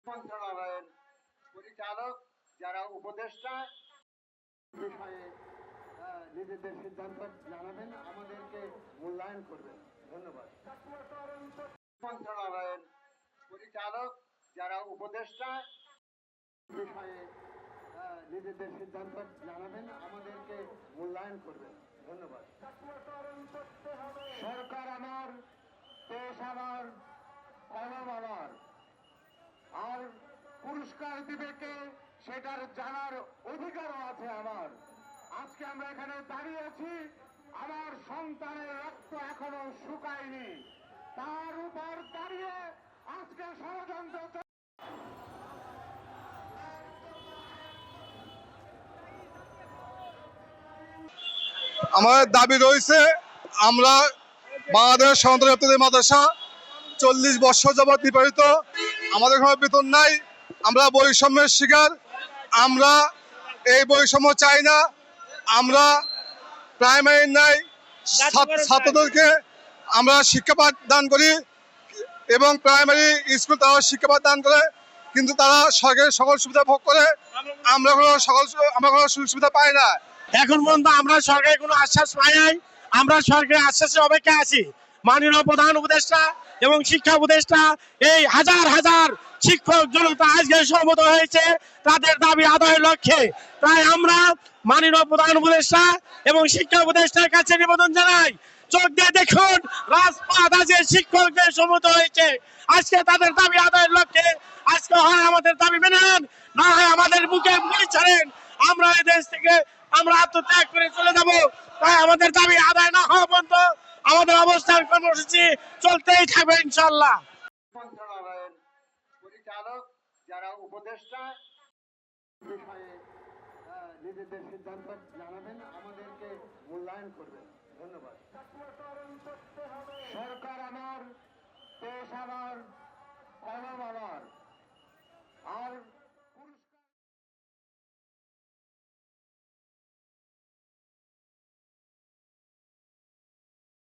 মন্ত্রণালয়ের পরিচালক যারা উপদেষ্টা বিষয়ে নিজেদের সিদ্ধান্ত জানাবেন, আমাদেরকে মূল্যায়ন করবেন। ধন্যবাদ। মন্ত্রণালয়ের পরিচালক যারা উপদেষ্টা বিষয়ে নিজেদের সিদ্ধান্ত জানাবেন, আমাদেরকে মূল্যায়ন করবেন। ধন্যবাদ। সরকার আমার, দেশ আমার, কলম আমার, আর পুরস্কার দিবে কে সেটার জানার অধিকারও আছে আমার। আজকে আমরা এখানে দাঁড়িয়ে আছি, আমার সন্তানের রক্ত এখনো শুকায়নি, তার উপর দাঁড়িয়ে আজকে ষড়যন্ত্র। আমাদের দাবি রয়েছে, আমরা বাংলাদেশ সন্ত্রাসী মাদ্রাসা 40 বছর যাবৎ নিপালিত, আমাদের কোনো বেতন নাই, আমরা বৈষম্যের শিকার। আমরা এই বৈষম্য চাই না। আমরা প্রাইমারি নাই ছাত্রদেরকে আমরা শিক্ষাপাঠ দান করি এবং প্রাইমারি স্কুল তারা শিক্ষাপাঠ দান করে, কিন্তু তারা সরকারের সকল সুবিধা ভোগ করে, আমরা কোনো সুযোগ সুবিধা পাই না। এখন পর্যন্ত আমরা সরকারের কোনো আশ্বাস পাই নাই। আমরা সরকারের আশ্বাসের অপেক্ষায় আছি। মাননীয় প্রধান উপদেষ্টা এবং শিক্ষা উপদেষ্টা, এই হাজার হাজার শিক্ষক জনতা আজকে সমবেত হয়েছে তাদের দাবি আদায়ের লক্ষ্যে। তাই আমরা মাননীয় প্রধান উপদেষ্টা এবং শিক্ষা উপদেষ্টার কাছে নিবেদন জানাই, চোখ দিয়ে দেখুন, রাজপথ আজকে শিক্ষকদের সমবেত হয়েছে আজকে তাদের দাবি আদায়ের লক্ষ্যে। আজকে হয় আমাদের দাবি মেনে নেন, না হয় আমাদের বুকে গুলি ছাড়েন, আমরা এই দেশ থেকে আমরা আত্মত্যাগ করে চলে যাব। তাই আমাদের দাবি আদায় না হওয়া পর্যন্ত আমাদের অবস্থান কর্মসূচি চলতেই থাকবে ইনশাআল্লাহ। মন্ত্রণালয়ের পরিচালক যারা উপদেষ্টা বিষয়ে নিজেদের সিদ্ধান্ত জানাবেন, আমাদেরকে মূল্যায়ন করবেন। ধন্যবাদ। সরকার আমার, দেশ আমার, কলম আমার, আর